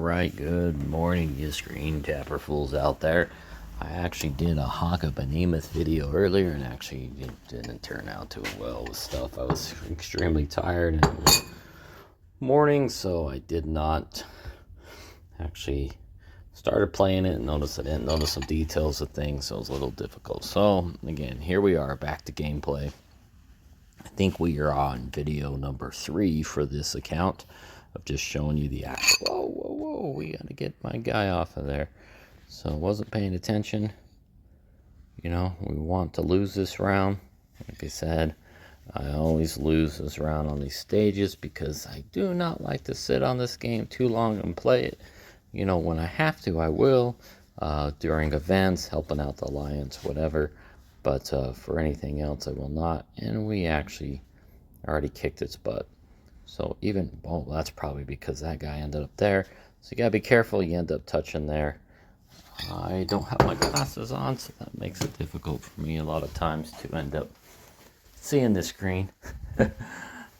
Right, good morning, you screen tapper fools out there. I actually did a Hawk of Behemoth video earlier, and actually it didn't turn out too well with stuff. I was extremely tired, and it was morning, so I did not actually started playing it and noticed I didn't notice some details of things, so it was a little difficult. So again, here we are back to gameplay. I think we are on video number 3 for this account of just showing you the actual. Whoa, we gotta get my guy off of there. So wasn't paying attention. You know, we want to lose this round. Like I said, I always lose this round on these stages because I do not like to sit on this game too long and play it. You know, when I have to, I will. During events, helping out the Alliance, whatever. But for anything else, I will not. And we actually already kicked its butt. So even, well, that's probably because that guy ended up there. So you gotta be careful, you end up touching there. I don't have my glasses on, so that makes it difficult for me a lot of times to end up seeing the screen.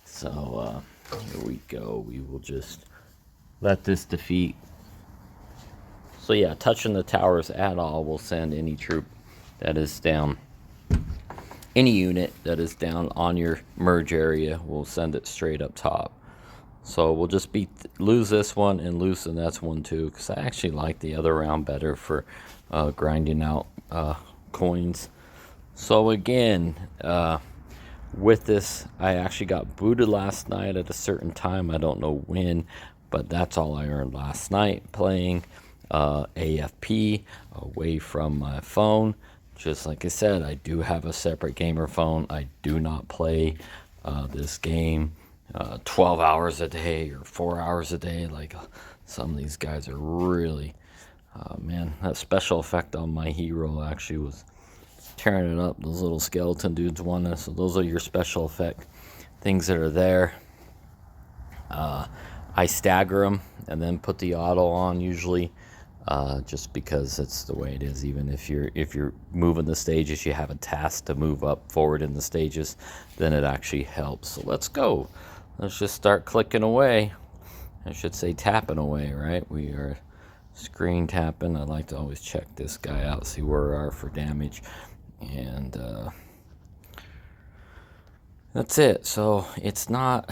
So here we go. We will just let this defeat. So yeah, touching the towers at all will send any troop that is down, any unit that is down on your merge area will send it straight up top. So we'll just lose this one and lose the next one too, because I actually like the other round better for grinding out coins. So again, with this, I actually got booted last night at a certain time. I don't know when, but that's all I earned last night playing AFP away from my phone. Just like I said, I do have a separate gamer phone. I do not play this game 12 hours a day or 4 hours a day like some of these guys are really. Man, that special effect on my hero actually was tearing it up. Those little skeleton dudes won us. So those are your special effect things that are there. I stagger them and then put the auto on usually. Just because it's the way it is. Even if you're moving the stages, you have a task to move up forward in the stages, then it actually helps. So let's go. Let's just start clicking away. I should say tapping away, right? We are screen tapping. I like to always check this guy out, see where we are for damage, and that's it. So it's not.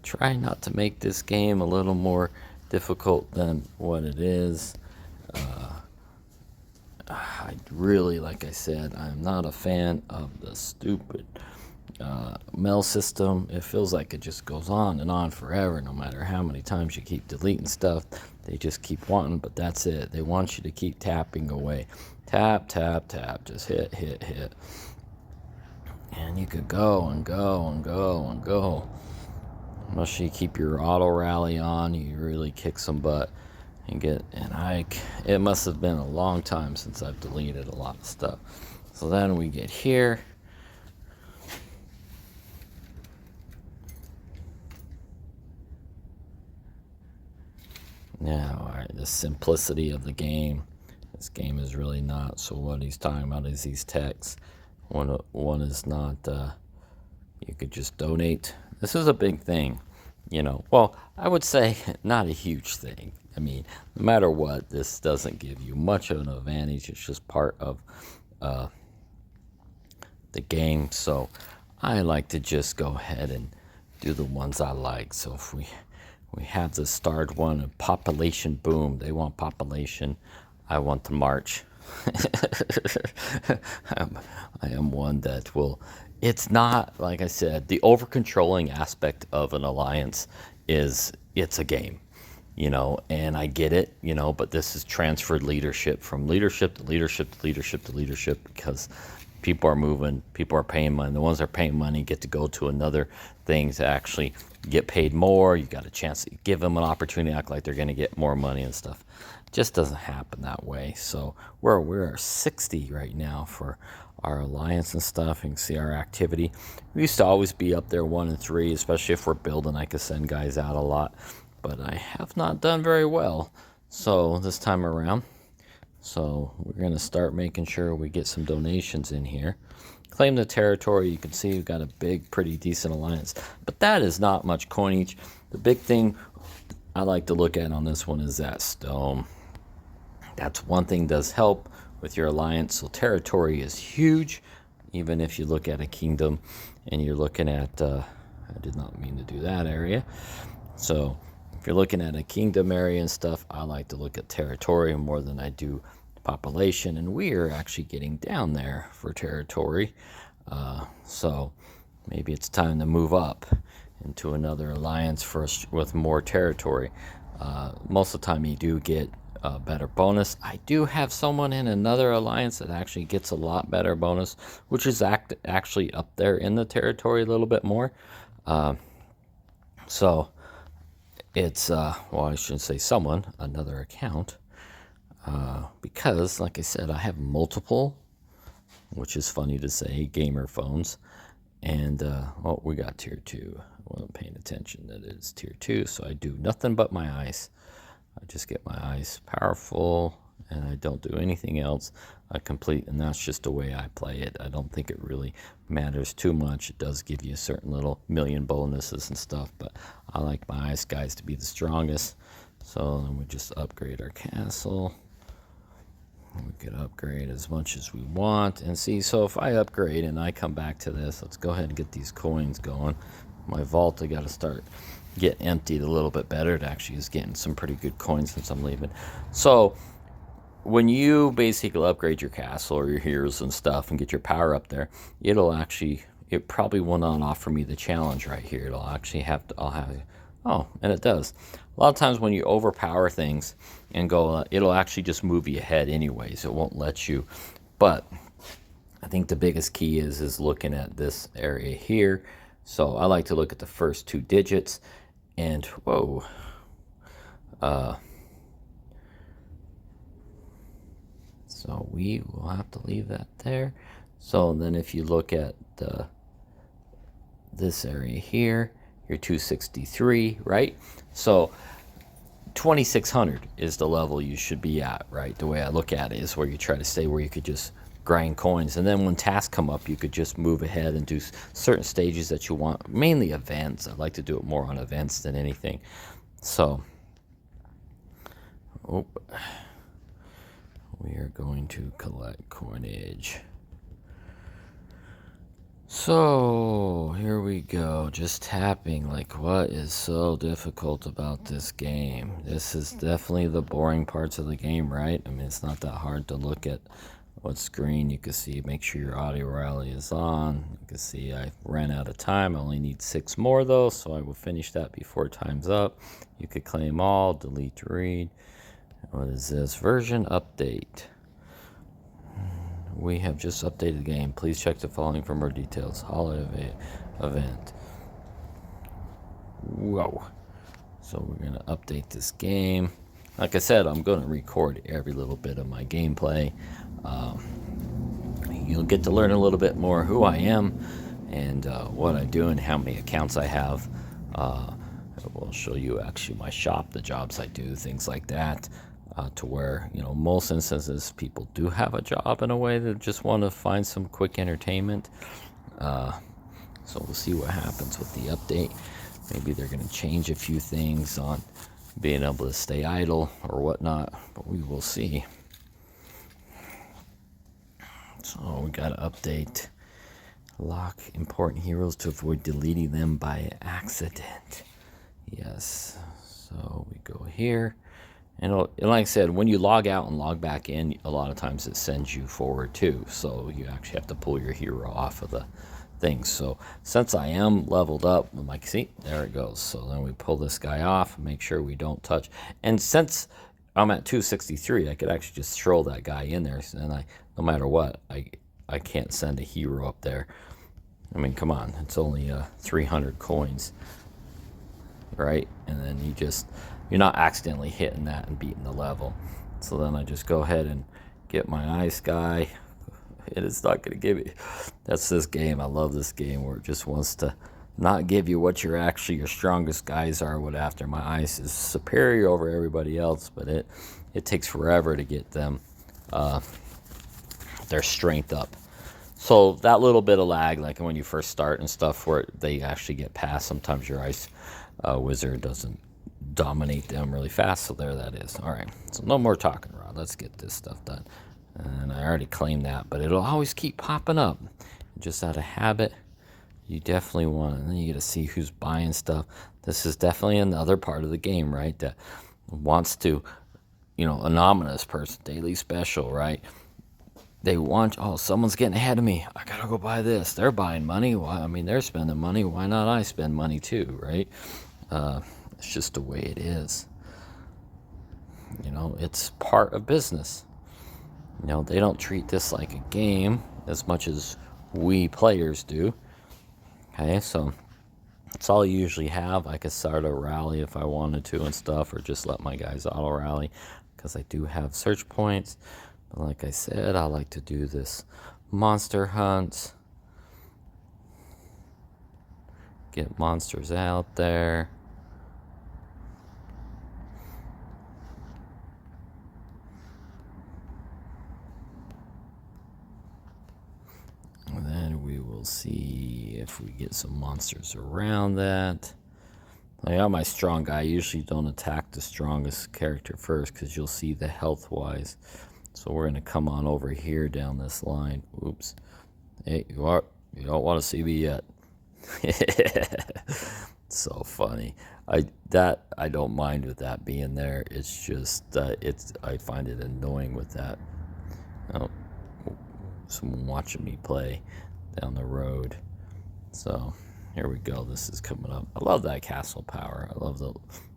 Try not to make this game a little more difficult than what it is. I really, like I said, I'm not a fan of the stupid mail system. It feels like it just goes on and on forever, no matter how many times you keep deleting stuff. They just keep wanting, but that's it. They want you to keep tapping away. Tap, tap, tap. Just hit, hit, hit. And you could go and go and go and go. Unless you keep your auto rally on, you really kick some butt and get. And it must have been a long time since I've deleted a lot of stuff. So then we get here. Now, all right, the simplicity of the game. This game is really not. So what he's talking about is these texts. One is not. You could just donate. This is a big thing, you know. Well, I would say not a huge thing. I mean, no matter what, this doesn't give you much of an advantage. It's just part of the game. So I like to just go ahead and do the ones I like. So if we have the starred one, and population boom. They want population. I want to march. I am one that will. It's not, like I said, the over-controlling aspect of an alliance is it's a game, you know, and I get it, you know, but this is transferred leadership from leadership to leadership to leadership to leadership because people are moving, people are paying money. The ones that are paying money get to go to another thing to actually get paid more. You got a chance to give them an opportunity to act like they're going to get more money and stuff. It just doesn't happen that way. So we're 60 right now for our alliance and stuff. You can see our activity. We used to always be up there 1 and 3, especially if we're building. I could send guys out a lot, but I have not done very well. So this time around, so we're going to start making sure we get some donations in here. Claim the territory. You can see we've got a big, pretty decent alliance, but that is not much coinage. The big thing I like to look at on this one is that stone. That's one thing does help with your alliance. So territory is huge. Even if you look at a kingdom and you're looking at, I did not mean to do that area. So if you're looking at a kingdom area and stuff, I like to look at territory more than I do population. And we are actually getting down there for territory. So maybe it's time to move up into another alliance first with more territory. Most of the time you do get a better bonus. I do have someone in another alliance that actually gets a lot better bonus, which is actually up there in the territory a little bit more. So it's, well, I shouldn't say someone, another account, because like I said, I have multiple, which is funny to say, gamer phones. And, oh, we got tier 2. I wasn't paying attention that it's tier 2, so I do nothing but my ice. I just get my ice powerful, and I don't do anything else. I complete, and that's just the way I play it. I don't think it really matters too much. It does give you a certain little million bonuses and stuff, but I like my ice guys to be the strongest. So then we just upgrade our castle. We could upgrade as much as we want. And see, so if I upgrade and I come back to this, let's go ahead and get these coins going. My vault, I got to start getting emptied a little bit better. It actually is getting some pretty good coins since I'm leaving. So when you basically upgrade your castle or your heroes and stuff and get your power up there, it'll actually, it probably will not offer me the challenge right here. It'll actually have to, I'll have, oh, and it does. A lot of times when you overpower things and go, it'll actually just move you ahead anyways. It won't let you. But I think the biggest key is looking at this area here. So I like to look at the first 2 digits. And, whoa. So we will have to leave that there. So then if you look at this area here, you're 263, right? So 2600 is the level you should be at, right? The way I look at it is where you try to stay where you could just grind coins, and then when tasks come up you could just move ahead and do certain stages that you want, mainly events. I like to do it more on events than anything. So we are going to collect coinage. So here we go, just tapping. Like, what is so difficult about this game? This is definitely the boring parts of the game, right? I mean, it's not that hard to look at what screen. You can see, make sure your audio rally is on. You can see I ran out of time. I only need 6 more though, so I will finish that before time's up. You could claim all, delete, read. What is this? Version update. We have just updated the game. Please check the following for more details. Holiday event. Whoa. So we're going to update this game. Like I said, I'm going to record every little bit of my gameplay. You'll get to learn a little bit more who I am and what I do and how many accounts I have. It will show you actually my shop, the jobs I do, things like that. To where, you know, most instances people do have a job in a way that just want to find some quick entertainment. So we'll see what happens with the update. Maybe they're going to change a few things on being able to stay idle or whatnot, but we will see. So we got to update. Lock important heroes to avoid deleting them by accident. Yes. So we go here. And like I said, when you log out and log back in, a lot of times it sends you forward too. So you actually have to pull your hero off of the thing. So since I am leveled up, I'm like, see, there it goes. So then we pull this guy off, make sure we don't touch. And since I'm at 263, I could actually just throw that guy in there. And no matter what, I can't send a hero up there. I mean, come on, it's only 300 coins, right? And then you're not accidentally hitting that and beating the level. So then I just go ahead and get my ice guy. It is not going to give you. That's this game. I love this game where it just wants to not give you what your strongest guys are. What after my ice is superior over everybody else, but it takes forever to get them their strength up. So that little bit of lag, like when you first start and stuff, where they actually get past. Sometimes your ice wizard doesn't dominate them really fast. So there that is. All right, so no more talking, Rod. Let's get this stuff done. And I already claimed that, but it'll always keep popping up. Just out of habit, you definitely want to, and then you get to see who's buying stuff. This is definitely another part of the game, right? That wants to, you know, anonymous person, daily special, right? They want, oh, someone's getting ahead of me. I gotta go buy this. They're buying money. Why? I mean, they're spending money. Why not I spend money too, right? It's just the way it is. You know, it's part of business. You know, they don't treat this like a game as much as we players do. Okay, so that's all you usually have. I could start a rally if I wanted to and stuff, or just let my guys auto rally, because I do have search points. But like I said, I like to do this monster hunt. Get monsters out there. And then we will see if we get some monsters around that. I got my strong guy. I usually don't attack the strongest character first, because you'll see the health wise. So we're going to come on over here down this line. Oops. Hey, you don't want to see me yet. So funny. I don't mind with that being there. It's just I find it annoying with that. Oh, someone watching me play down the road. So here we go. This is coming up. I love that castle power. I love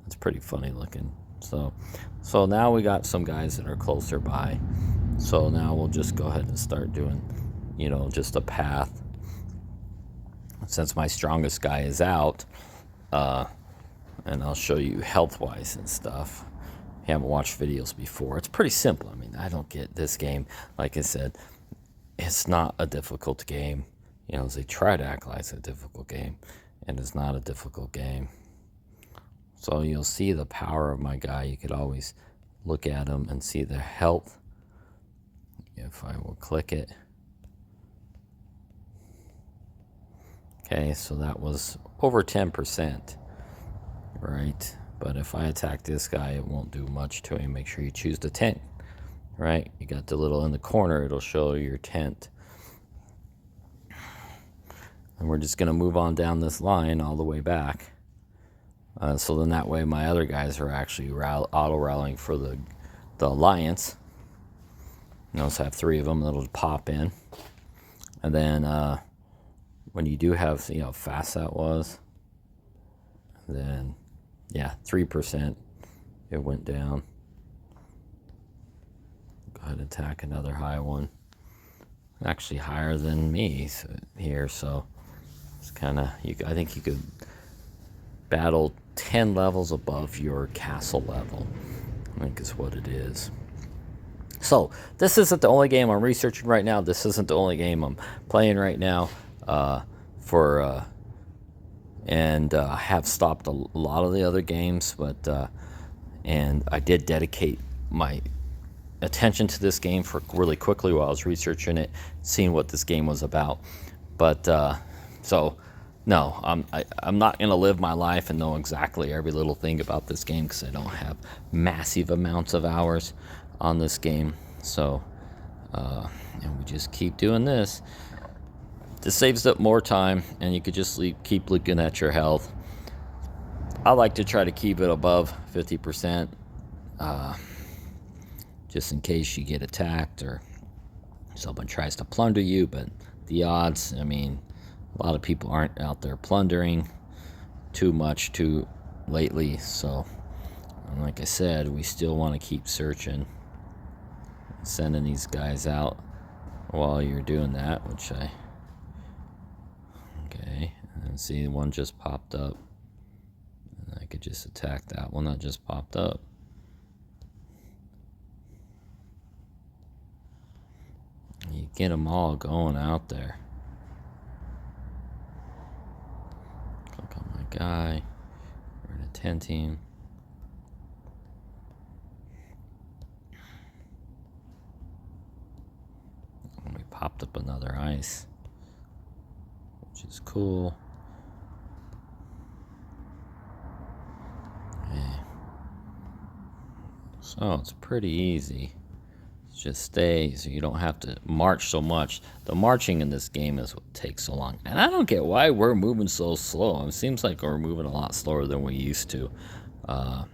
it's pretty funny looking. So now we got some guys that are closer by. So now we'll just go ahead and start doing, you know, just a path. Since my strongest guy is out, and I'll show you health-wise and stuff. If you haven't watched videos before, it's pretty simple. I mean, I don't get this game. Like I said, it's not a difficult game. You know, they try to act like it's a difficult game, and it's not a difficult game. So you'll see the power of my guy. You could always look at him and see the health. If I will click it. Okay, so that was over 10%, right? But if I attack this guy, it won't do much to him. Make sure you choose the tent, right? You got the little in the corner, it'll show your tent. And we're just gonna move on down this line all the way back. So then that way my other guys are actually auto-rallying for the alliance. Notice I have 3 of them that'll pop in. And then when you do have, you know, how fast that was, then yeah, 3% it went down. Go ahead and attack another high one. Actually higher than me here, so it's kind of, I think you could battle 10 levels above your castle level, I think is what it is. So this isn't the only game I'm researching right now. This isn't the only game I'm playing right now. And I have stopped a lot of the other games, but and I did dedicate my attention to this game for really quickly while I was researching it, seeing what this game was about. But so no, I'm not gonna live my life and know exactly every little thing about this game, because I don't have massive amounts of hours on this game. So and we just keep doing this. This saves up more time, and you could just keep looking at your health. I like to try to keep it above 50%, just in case you get attacked or someone tries to plunder you. But the odds, I mean, a lot of people aren't out there plundering too much too lately. So, like I said, we still want to keep searching, sending these guys out while you're doing that, which okay, and see, one just popped up. And I could just attack that one that just popped up. You get them all going out there. Click on my guy. We're in a 10 team. And we popped up another ice, which is cool. Okay. So it's pretty easy. Just stay so you don't have to march so much. The marching in this game is what takes so long. And I don't get why we're moving so slow. It seems like we're moving a lot slower than we used to. I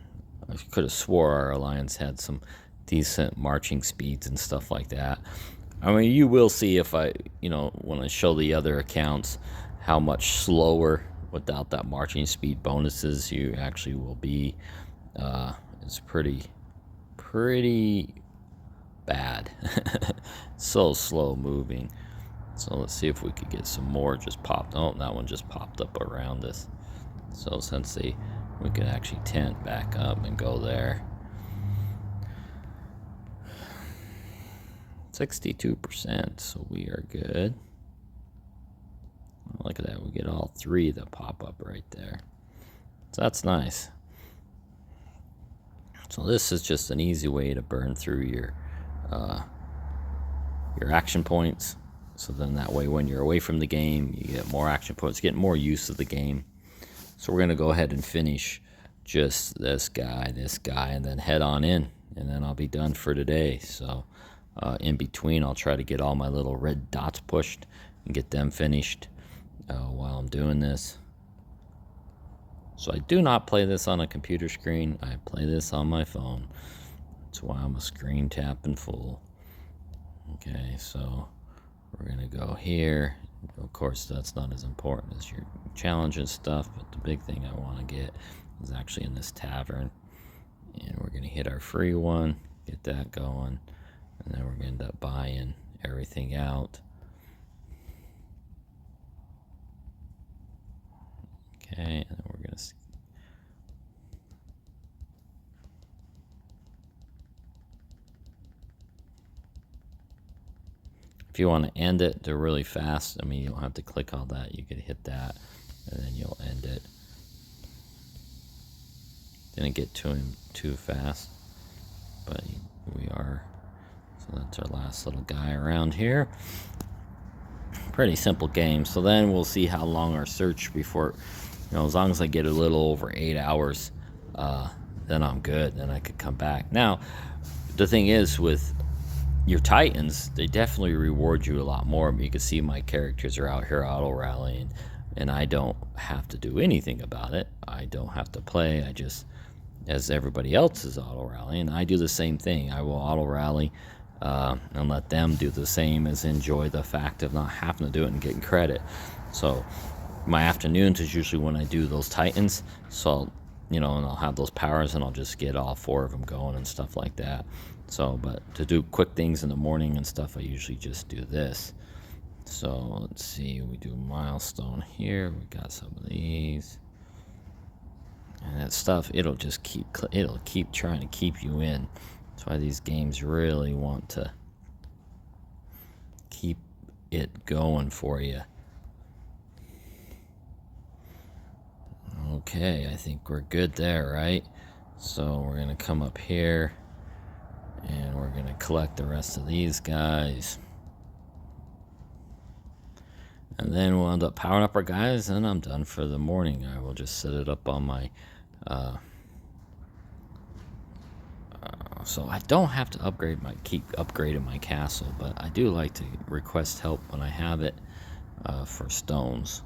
could have swore our alliance had some decent marching speeds and stuff like that. I mean, you will see if I, when I show the other accounts, how much slower without that marching speed bonuses you actually will be. It's pretty bad. So slow moving. So let's see if we could get some more just popped. Oh, that one just popped up around us. So since we could actually tent back up and go there. 62%, so we are good. Look at that, we get all three that pop up right there. So that's nice. So this is just an easy way to burn through your action points. So then that way when you're away from the game, you get more action points, get more use of the game. So we're going to go ahead and finish just this guy, and then head on in. And then I'll be done for today. So in between, I'll try to get all my little red dots pushed and get them finished while I'm doing this. So I do not play this on a computer screen. I play this on my phone. That's why I'm a screen tapping fool. Okay, so we're going to go here. Of course, that's not as important as your challenge and stuff, but the big thing I want to get is actually in this tavern. And we're going to hit our free one, get that going, and then we're going to end up buying everything out. Okay, and then we're going to if you want to end it, they're really fast. I mean, you don't have to click all that. You could hit that, and then you'll end it. Didn't get to him too fast, but we are. So that's our last little guy around here. Pretty simple game. So then we'll see how long our search before, as long as I get a little over 8 hours, then I'm good. Then I could come back. Now, the thing is with your Titans, they definitely reward you a lot more. You can see my characters are out here auto rallying, and I don't have to do anything about it. I don't have to play. I just, as everybody else is auto rallying, I do the same thing. I will auto rally and let them do the same, as enjoy the fact of not having to do it and getting credit. So my afternoons is usually when I do those Titans. So, and I'll have those powers, and I'll just get all 4 of them going and stuff like that. So, but to do quick things in the morning and stuff, I usually just do this. So let's see, we do milestone here. We got some of these, and that stuff, it'll keep trying to keep you in. That's why these games really want to keep it going for you. Okay, I think we're good there, right? So we're gonna come up here, and we're going to collect the rest of these guys. And then we'll end up powering up our guys, and I'm done for the morning. I will just set it up on my... so I don't have to keep upgrading my castle, but I do like to request help when I have it for stones.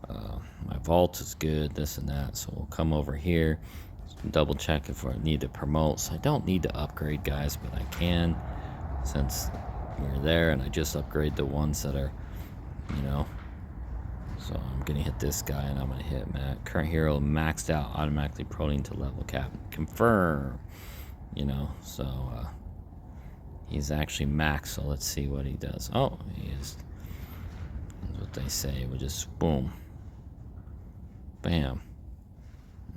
My vault is good, this and that, so we'll come over here. Double check if I need to promote. So I don't need to upgrade guys, but I can, since we're there, and I just upgrade the ones that are, so I'm gonna hit this guy, and I'm gonna hit current hero maxed out, automatically promoting to level cap, confirm, so he's actually maxed. So let's see what he does. Oh, he is. That's what they say. We just boom, bam.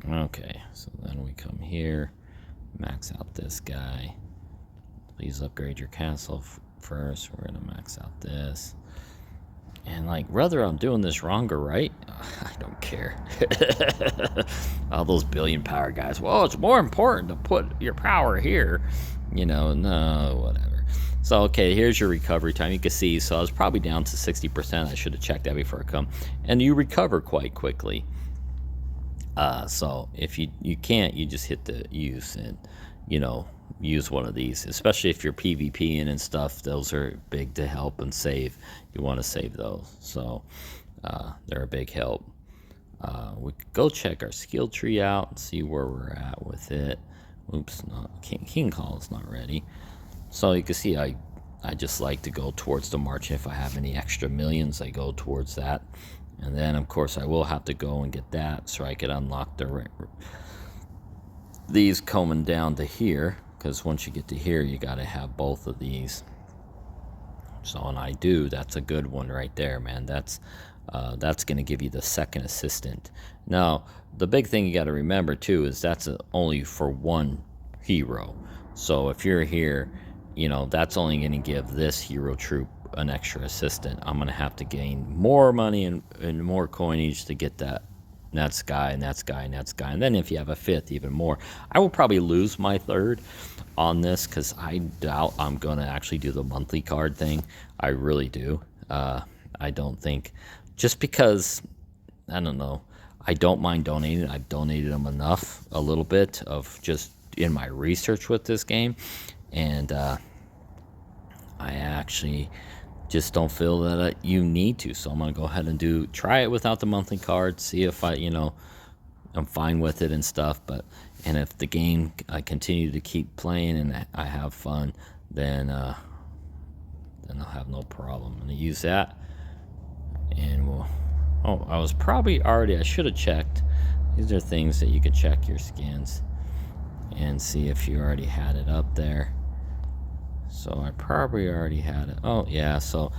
Okay, so then we come here, max out this guy. Please upgrade your castle first. We're gonna max out this. And whether I'm doing this wrong or right, I don't care. All those billion power guys, well, it's more important to put your power here. No, whatever. So, okay, here's your recovery time. You can see, so I was probably down to 60%. I should have checked that before I come. And you recover quite quickly. So if you can't, you just hit the use, and use one of these, especially if you're PvPing and stuff. Those are big to help and save. You want to save those, so they're a big help. We could go check our skill tree out and see where we're at with it. Oops, King Call is not ready. So you can see I just like to go towards the march. If I have any extra millions, I go towards that. And then, of course, I will have to go and get that so I can unlock these coming down to here. Because once you get to here, you got to have both of these. So, and I do. That's a good one right there, man. That's going to give you the second assistant. Now, the big thing you got to remember, too, is that's only for one hero. So if you're here, you know, that's only going to give this hero troop an extra assistant. I'm going to have to gain more money and more coinage to get that. And that's guy, and that's guy, and that's guy. And then if you have a fifth, even more. I will probably lose my third on this because I doubt I'm going to actually do the monthly card thing. I really do. I don't think, just because, I don't know, I don't mind donating. I've donated them enough, a little bit of just in my research with this game. And I actually just don't feel that you need to. So I'm going to go ahead and try it without the monthly card, see if I'm fine with it and stuff. And if the game, I continue to keep playing and I have fun, then I'll have no problem. I'm going to use that. And I should have checked. These are things that you could check your skins and see if you already had it up there. So I probably already had it. Oh yeah, so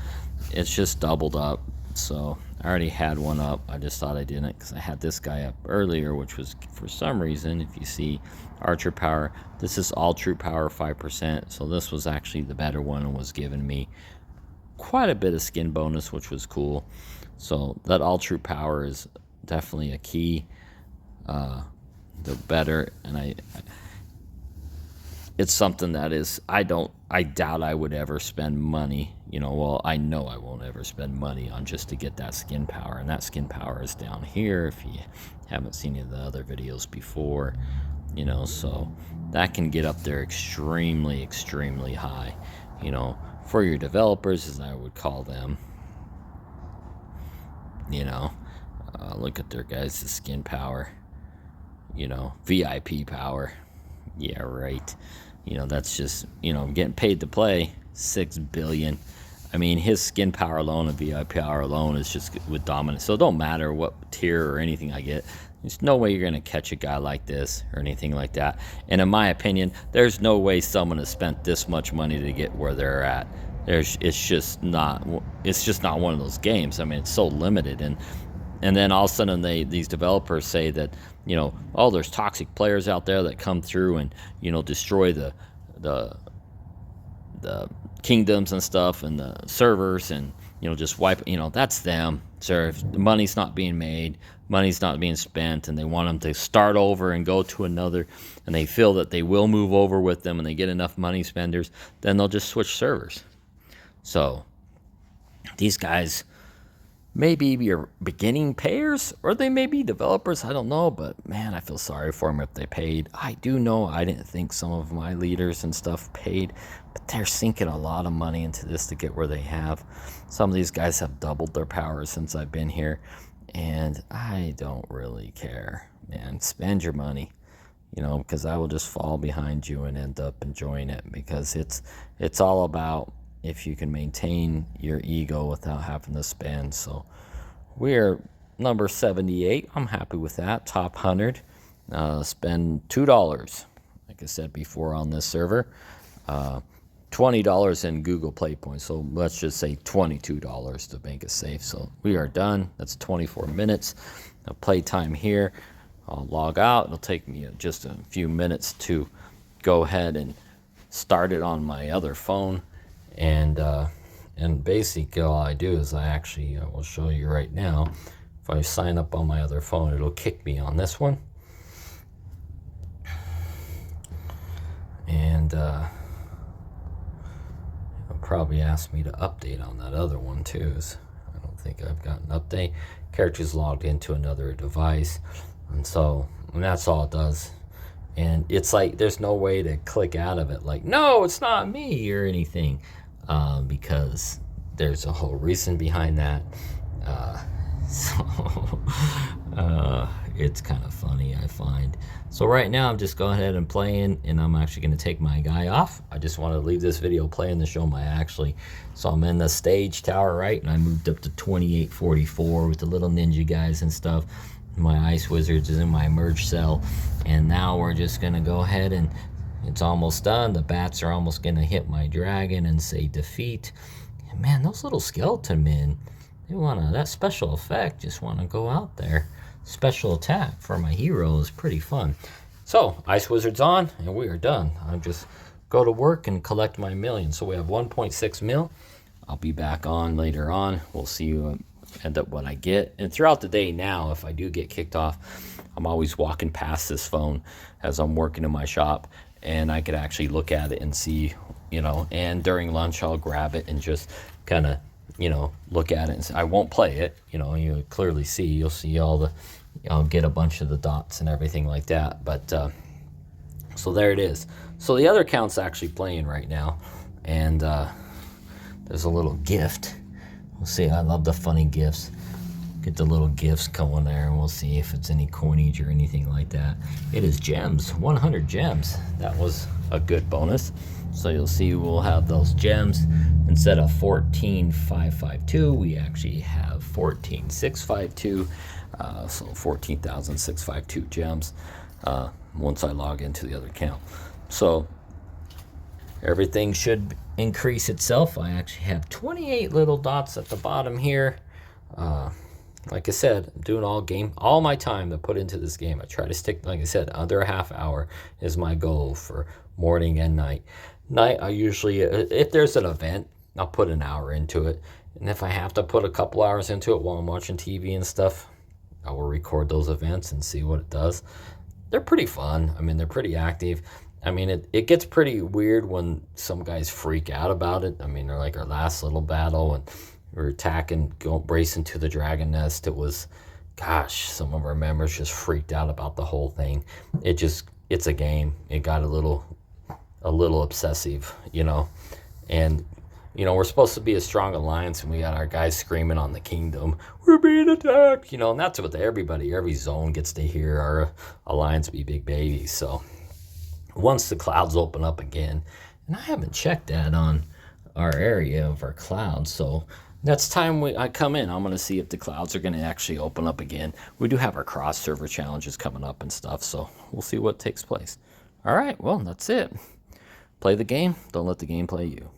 it's just doubled up. So I already had one up. I just thought I didn't because I had this guy up earlier, which was, for some reason, if you see archer power, this is all troop power 5%. So this was actually the better one and was giving me quite a bit of skin bonus, which was cool. So that all troop power is definitely a key. The better, and it's something that is, I doubt I would ever spend money, well, I know I won't ever spend money on just to get that skin power. And that skin power is down here if you haven't seen any of the other videos before, so that can get up there extremely, extremely high, for your developers, as I would call them. Look at their guys' skin power, VIP power. Yeah, right. That's just, getting paid to play 6 billion. I mean, his skin power alone and VIP power alone is just with dominance. So it don't matter what tier or anything I get. There's no way you're going to catch a guy like this or anything like that. And in my opinion, there's no way someone has spent this much money to get where they're at. It's just not one of those games. I mean, it's so limited. And then all of a sudden these developers say that, there's toxic players out there that come through and, destroy the kingdoms and stuff and the servers and, just wipe, that's them. So if the money's not being made, money's not being spent, and they want them to start over and go to another, and they feel that they will move over with them and they get enough money spenders, then they'll just switch servers. So these guys may be your beginning payers, or they may be developers, I don't know, but man, I feel sorry for them if they paid. I do know I didn't think some of my leaders and stuff paid, but they're sinking a lot of money into this to get where they have. Some of these guys have doubled their power since I've been here, and I don't really care, man. Spend your money, because I will just fall behind you and end up enjoying it, because it's all about if you can maintain your ego without having to spend. So we're number 78. I'm happy with that. Top 100. Spend $2, like I said before, on this server. $20 in Google Play points. So let's just say $22 to make it safe. So we are done. That's 24 minutes of play time here. I'll log out. It'll take me just a few minutes to go ahead and start it on my other phone. And basically all I do is I will show you right now. If I sign up on my other phone, it'll kick me on this one. And it'll probably ask me to update on that other one too. I don't think I've got an update. Character's logged into another device. And that's all it does. And it's like there's no way to click out of it like, no, it's not me or anything, because there's a whole reason behind that. So it's kind of funny, I find. So right now I'm just going ahead and playing, and I'm actually going to take my guy off. I just want to leave this video playing to show my so I'm in the stage tower, right? And I moved up to 2844 with the little ninja guys and stuff. My ice wizards is in my merge cell, and now we're just going to go ahead, and it's almost done. The bats are almost going to hit my dragon and say defeat. And man, those little skeleton men, they want to, that special effect, just want to go out there. Special attack for my hero is pretty fun. So ice wizard's on, and we are done. I just go to work and collect my million. So we have 1.6 mil. I'll be back on later on. We'll see end up what I get. And throughout the day now, if I do get kicked off, I'm always walking past this phone as I'm working in my shop, and I could actually look at it and see, and during lunch I'll grab it and just kind of, look at it. And I won't play it, you clearly see, you'll see I'll get a bunch of the dots and everything like that. But so there it is. So the other account's actually playing right now, and there's a little gift. We'll see. I love the funny gifts. Get the little gifts going there, and we'll see if it's any coinage or anything like that. It is gems, 100 gems. That was a good bonus. So you'll see we'll have those gems. Instead of 14,552, we actually have 14,652. So 14,652 gems once I log into the other account. So everything should increase itself. I actually have 28 little dots at the bottom here. Like I said, I'm doing all my time to put into this game. I try to stick, like I said, under a half hour is my goal for morning and night. Night, I usually, if there's an event, I'll put an hour into it. And if I have to put a couple hours into it while I'm watching TV and stuff, I will record those events and see what it does. They're pretty fun. I mean, they're pretty active. I mean, it gets pretty weird when some guys freak out about it. I mean, they're like our last little battle, and we were attacking, bracing to the dragon nest. It was, gosh, some of our members just freaked out about the whole thing. It's a game. It got a little obsessive, and we're supposed to be a strong alliance, and we got our guys screaming on the kingdom, we're being attacked, and that's what every zone gets to hear, our alliance be big babies. So once the clouds open up again, and I haven't checked that on our area of our clouds, so next time I come in, I'm going to see if the clouds are going to actually open up again. We do have our cross server challenges coming up and stuff, so we'll see what takes place. All right, well, that's it. Play the game, don't let the game play you.